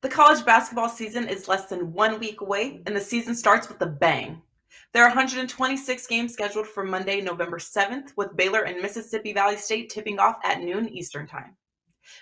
The college basketball season is less than 1 week away, and the season starts with a bang. There are 126 games scheduled for Monday, November 7th, with Baylor and Mississippi Valley State tipping off at noon Eastern Time.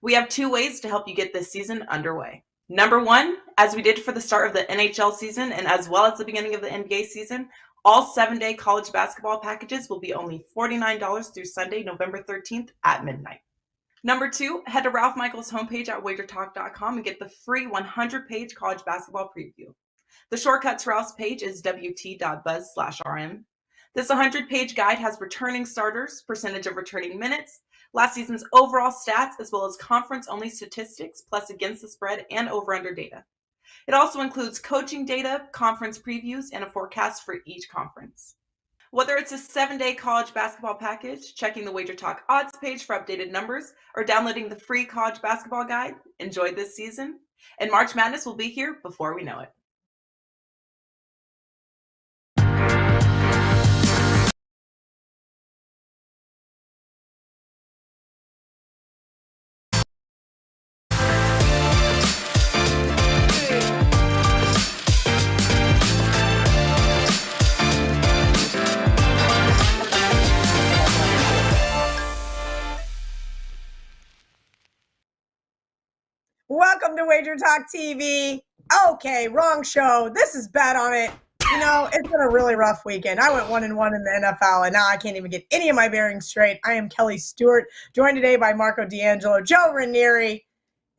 We have 2 ways to help you get this season underway. Number one, as we did for the start of the NHL season and as well as the beginning of the NBA season, all 7-day college basketball packages will be only $49 through Sunday, November 13th at midnight. Number two, head to Ralph Michaels' homepage at WagerTalk.com and get the free 100-page college basketball preview. The shortcut to Ralph's page is wt.buzz/rm. This 100-page guide has returning starters, percentage of returning minutes, last season's overall stats, as well as conference-only statistics, plus against the spread and over-under data. It also includes coaching data, conference previews, and a forecast for each conference. Whether it's a 7-day college basketball package, checking the WagerTalk odds page for updated numbers, or downloading the free college basketball guide, enjoy this season. And March Madness will be here before we know it. Welcome to WagerTalk TV. Okay, wrong show. This is Bet On It. You know, it's been a really rough weekend. I went 1-1 in the NFL, and now I can't even get any of my bearings straight. I am Kelly Stewart, joined today by Marco D'Angelo, Joe Raineri.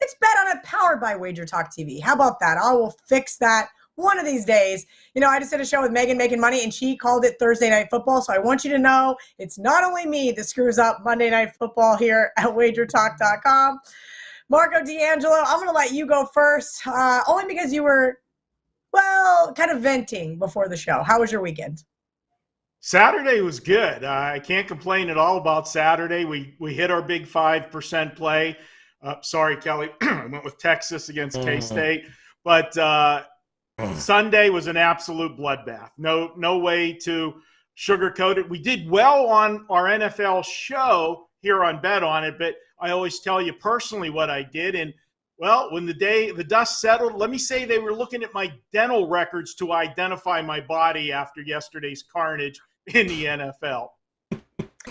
It's Bet On It, powered by WagerTalk TV. How about that? I will fix that one of these days. You know, I just did a show with Megan Making Money, and she called it Thursday Night Football. So I want you to know it's not only me that screws up Monday Night Football here at WagerTalk.com. Marco D'Angelo, I'm going to let you go first, only because you were, well, kind of venting before the show. How was your weekend? Saturday was good. I can't complain at all about Saturday. We hit our big 5% play. Sorry, Kelly. I went with Texas against K-State. But Sunday was an absolute bloodbath. No way to sugarcoat it. We did well on our NFL show here on Bet On It, but I always tell you personally what I did. And, well, when the dust settled, let me say they were looking at my dental records to identify my body after yesterday's carnage in the NFL.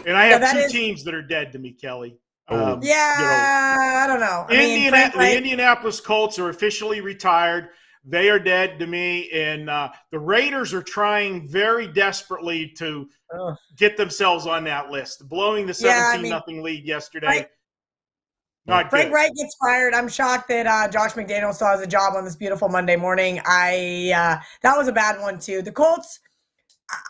And I have two teams that are dead to me, Kelly. I don't know. The Indianapolis Colts are officially retired. They are dead to me. And the Raiders are trying very desperately to get themselves on that list, blowing the 17-0 lead yesterday. Frank Reich gets fired. I'm shocked that Josh McDaniels still has a job on this beautiful Monday morning. That was a bad one, too. The Colts,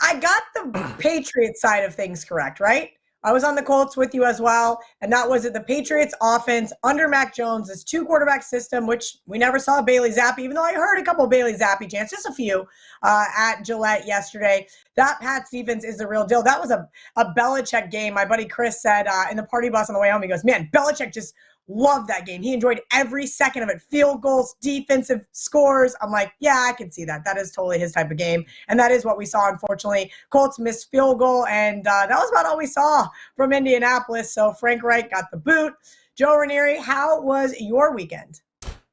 I got the Patriots side of things correct, right? I was on the Colts with you as well, and that was that the Patriots offense under Mac Jones, this 2-quarterback system, which we never saw Bailey Zappi, even though I heard a couple of Bailey Zappi chants, just a few, at Gillette yesterday. That Pats defense is the real deal. That was a Belichick game. My buddy Chris said in the party bus on the way home, he goes, man, Belichick just loved that game. He enjoyed every second of it. Field goals, defensive scores. I'm like, yeah, I can see that. That is totally his type of game. And that is what we saw, unfortunately. Colts missed field goal, and that was about all we saw from Indianapolis. So Frank Reich got the boot. Joe Raineri, how was your weekend?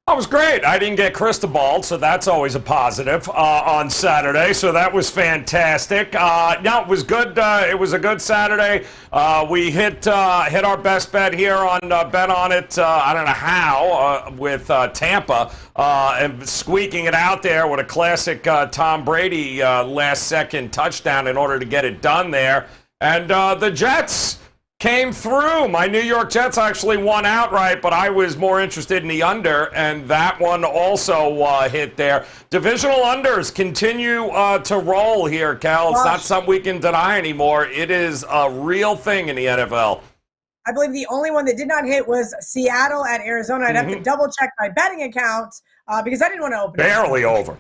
That was great. I didn't get crystal so that's always a positive on Saturday. So that was fantastic. No, it was good. It was a good Saturday. We hit our best bet here on Bet On It. I don't know how with Tampa and squeaking it out there with a classic Tom Brady last-second touchdown in order to get it done there. And the Jets came through. My New York Jets actually won outright, but I was more interested in the under, and that one also hit there. Divisional unders continue to roll here, Cal. It's not something we can deny anymore. It is a real thing in the NFL. I believe the only one that did not hit was Seattle at Arizona. I'd have to double-check my betting account because I didn't want to open it. Barely over.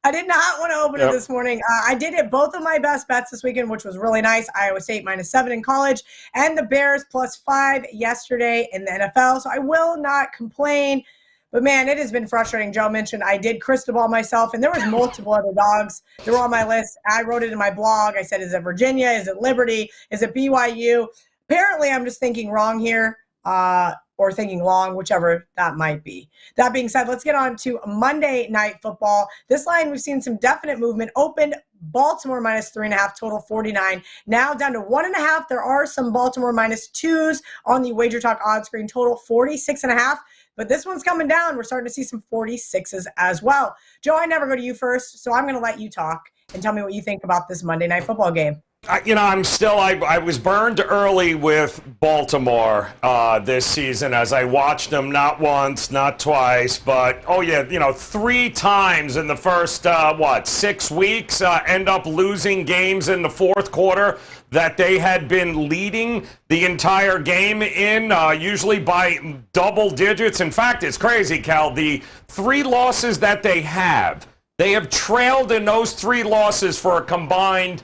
I did not want to open it this morning. I did hit both of my best bets this weekend, which was really nice. Iowa State -7 in college and the Bears +5 yesterday in the NFL. So I will not complain. But, man, it has been frustrating. Joe mentioned I did crystal ball myself, and there was multiple other dogs that were on my list. I wrote it in my blog. I said, is it Virginia? Is it Liberty? Is it BYU? Apparently, I'm just thinking wrong here. or thinking long, whichever that might be. That being said, let's get on to Monday Night Football. This line, we've seen some definite movement. Opened Baltimore -3.5, total 49. Now down to 1.5. There are some Baltimore -2s on the WagerTalk odds screen, total 46.5. But this one's coming down. We're starting to see some 46s as well. Joe, I never go to you first, so I'm going to let you talk and tell me what you think about this Monday Night Football game. I was burned early with Baltimore this season as I watched them not once, not twice, but, 3 times in the first, 6 weeks, end up losing games in the fourth quarter that they had been leading the entire game in, usually by double digits. In fact, it's crazy, Cal. The 3 losses that they have trailed in those 3 losses for a combined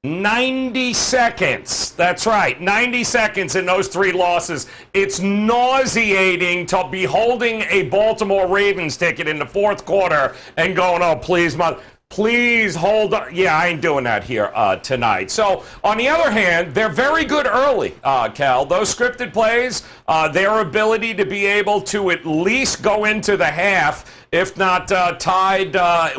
90 seconds. That's right, 90 seconds in those 3 losses. It's nauseating to be holding a Baltimore Ravens ticket in the fourth quarter and going, oh, please hold on. Yeah, I ain't doing that here tonight. So, on the other hand, they're very good early, Cal. Those scripted plays, their ability to be able to at least go into the half, if not tied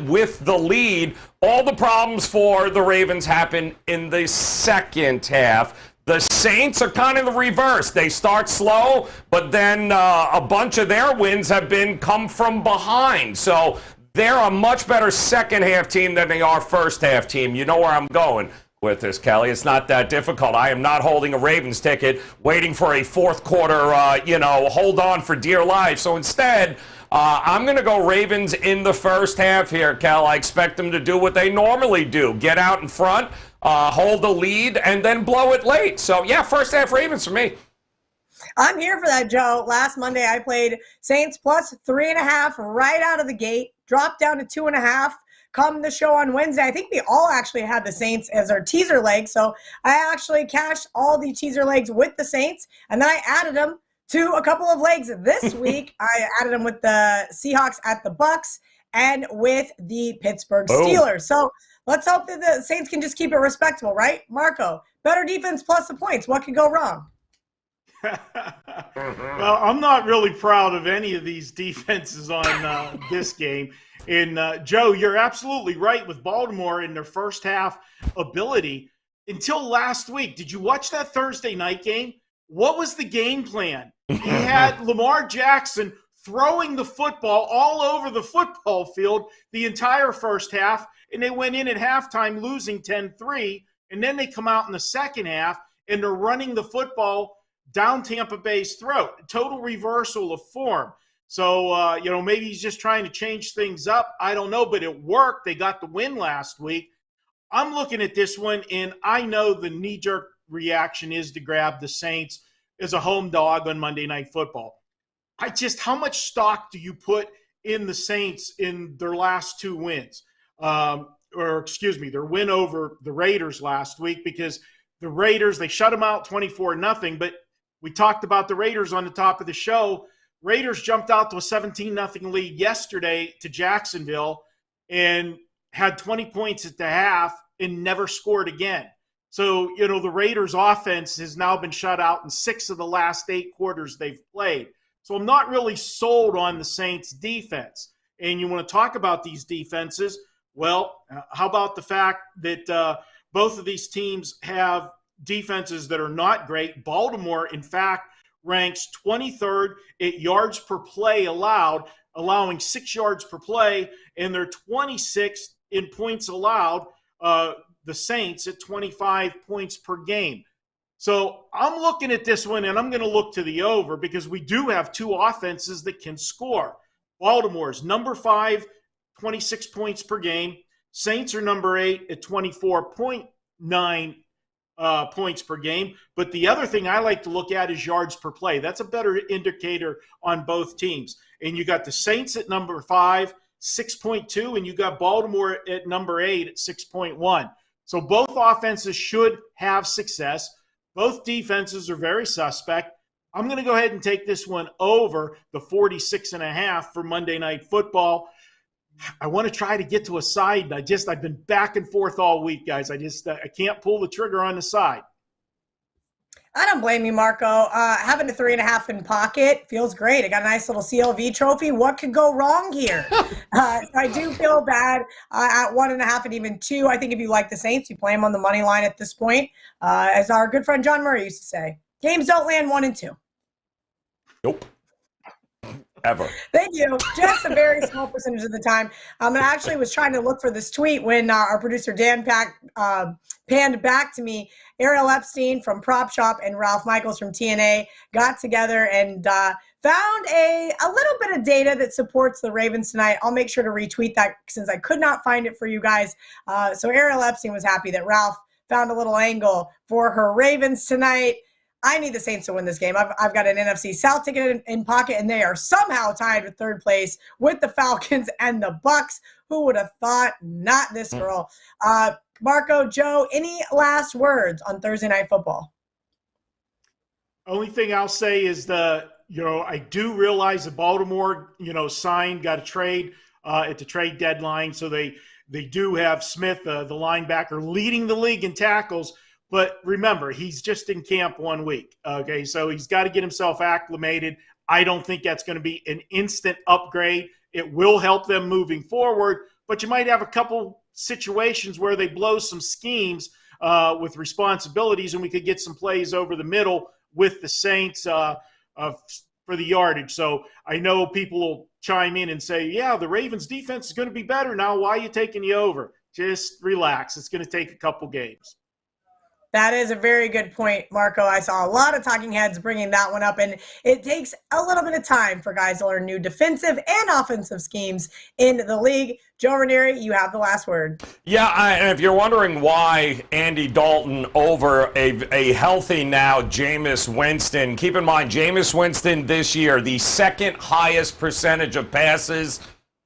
with the lead. All the problems for the Ravens happen in the second half. The Saints are kind of the reverse. They start slow, but then a bunch of their wins have come from behind. So they're a much better second half team than they are first half team. You know where I'm going with this, Kelly. It's not that difficult. I am not holding a Ravens ticket, waiting for a fourth quarter, hold on for dear life. So instead, I'm going to go Ravens in the first half here, Cal. I expect them to do what they normally do. Get out in front, hold the lead, and then blow it late. So, yeah, first half Ravens for me. I'm here for that, Joe. Last Monday, I played Saints plus 3.5 right out of the gate, dropped down to 2.5. Come the show on Wednesday, I think we all actually had the Saints as our teaser leg. So I actually cashed all the teaser legs with the Saints, and then I added them to a couple of legs this week. I added them with the Seahawks at the Bucks and with the Pittsburgh Steelers. So let's hope that the Saints can just keep it respectable, right? Marco, better defense plus the points. What could go wrong? Well, I'm not really proud of any of these defenses on this game. And Joe, you're absolutely right with Baltimore in their first half ability. Until last week, did you watch that Thursday night game? What was the game plan? He had Lamar Jackson throwing the football all over the football field the entire first half, and they went in at halftime losing 10-3, and then they come out in the second half, and they're running the football down Tampa Bay's throat. Total reversal of form. So, maybe he's just trying to change things up. I don't know, but it worked. They got the win last week. I'm looking at this one, and I know the knee-jerk reaction is to grab the Saints as a home dog on Monday Night Football. How much stock do you put in the Saints in their last 2 wins? Their win over the Raiders last week, because the Raiders, they shut them out 24-0, but we talked about the Raiders on the top of the show. Raiders jumped out to a 17-0 lead yesterday to Jacksonville and had 20 points at the half and never scored again. So, the Raiders offense has now been shut out in 6 of the last 8 quarters they've played. So I'm not really sold on the Saints defense. And you want to talk about these defenses? Well, how about the fact that both of these teams have defenses that are not great? Baltimore, in fact, ranks 23rd at yards per play allowed, allowing 6 yards per play, and they're 26th in points allowed, the Saints at 25 points per game. So I'm looking at this one, and I'm going to look to the over because we do have 2 offenses that can score. Baltimore's number 5, 26 points per game. Saints are number 8 at 24.9 points per game. But the other thing I like to look at is yards per play. That's a better indicator on both teams. And you got the Saints at number 5, 6.2, and you got Baltimore at number 8 at 6.1. So both offenses should have success. Both defenses are very suspect. I'm going to go ahead and take this one over the 46.5 for Monday Night Football. I want to try to get to a side. I've been back and forth all week, guys. I can't pull the trigger on the side. I don't blame you, Marco. Having a 3.5 in pocket feels great. I got a nice little CLV trophy. What could go wrong here? I do feel bad at 1.5 and even 2. I think if you like the Saints, you play them on the money line at this point. As our good friend John Murray used to say, games don't land 1 and 2. Nope. Ever. Thank you. Just a very small percentage of the time. I actually was trying to look for this tweet when our producer Dan panned back to me. Ariel Epstein from Prop Shop and Ralph Michaels from TNA got together and found a little bit of data that supports the Ravens tonight. I'll make sure to retweet that since I could not find it for you guys. So Ariel Epstein was happy that Ralph found a little angle for her Ravens tonight. I need the Saints to win this game. I've got an NFC South ticket in pocket, and they are somehow tied with third place with the Falcons and the Bucks. Who would have thought? Not this girl. Marco, Joe, any last words on Thursday Night Football? Only thing I'll say is I do realize that Baltimore, got a trade at the trade deadline, so they do have Smith, the linebacker, leading the league in tackles. But remember, he's just in camp 1 week, okay? So he's got to get himself acclimated. I don't think that's going to be an instant upgrade. It will help them moving forward, but you might have a couple situations where they blow some schemes with responsibilities, and we could get some plays over the middle with the Saints for the yardage. So I know people will chime in and say, yeah, the Ravens defense is going to be better now. Why are you taking the over? Just relax. It's going to take a couple games. That is a very good point, Marco. I saw a lot of talking heads bringing that one up, and it takes a little bit of time for guys to learn new defensive and offensive schemes in the league. Joe Raineri, you have the last word. Yeah, and if you're wondering why Andy Dalton over a healthy now Jameis Winston, keep in mind Jameis Winston this year, the second highest percentage of passes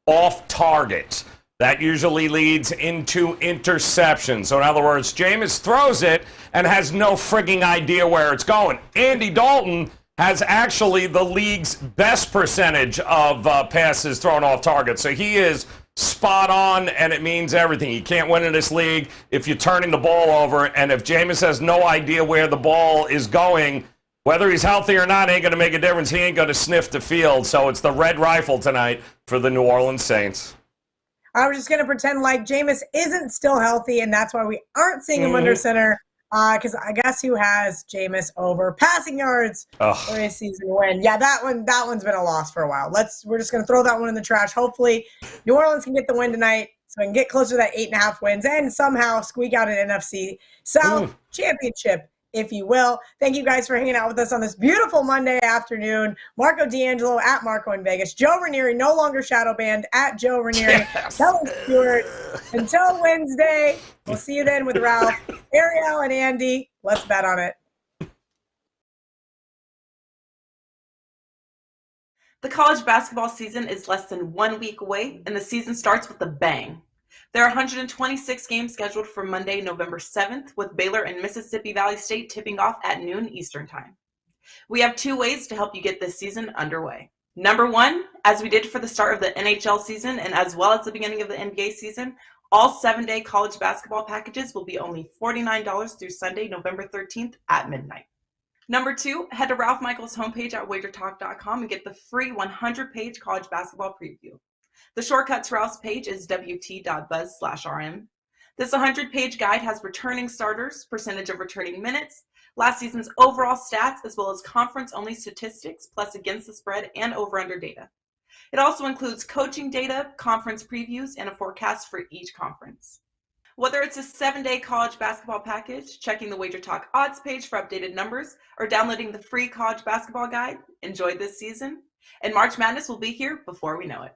off target. That usually leads into interceptions. So in other words, Jameis throws it and has no frigging idea where it's going. Andy Dalton has actually the league's best percentage of passes thrown off target. So he is spot on, and it means everything. You can't win in this league if you're turning the ball over. And if Jameis has no idea where the ball is going, whether he's healthy or not ain't going to make a difference. He ain't going to sniff the field. So it's the red rifle tonight for the New Orleans Saints. I was just going to pretend like Jameis isn't still healthy, and that's why we aren't seeing him under center, because I guess who has Jameis over passing yards for his season win? Yeah, that one's been a loss for a while. We're just going to throw that one in the trash. Hopefully, New Orleans can get the win tonight so we can get closer to that 8.5 wins and somehow squeak out an NFC South championship, if you will. Thank you guys for hanging out with us on this beautiful Monday afternoon. Marco D'Angelo at Marco in Vegas. Joe Raineri, no longer shadow banned, at Joe Raineri. Kelly Stewart. Until Wednesday, we'll see you then with Ralph, Ariel, and Andy. Let's bet on it. The college basketball season is less than 1 week away, and the season starts with a bang. There are 126 games scheduled for Monday, November 7th, with Baylor and Mississippi Valley State tipping off at noon Eastern Time. We have 2 ways to help you get this season underway. Number 1, as we did for the start of the NHL season and as well as the beginning of the NBA season, all 7-day college basketball packages will be only $49 through Sunday, November 13th at midnight. Number 2, head to Ralph Michaels' homepage at WagerTalk.com and get the free 100-page college basketball preview. The shortcut to Ralph's page is wt.buzz/rm. This 100-page guide has returning starters, percentage of returning minutes, last season's overall stats, as well as conference-only statistics, plus against the spread and over-under data. It also includes coaching data, conference previews, and a forecast for each conference. Whether it's a 7-day college basketball package, checking the WagerTalk odds page for updated numbers, or downloading the free college basketball guide, enjoy this season. And March Madness will be here before we know it.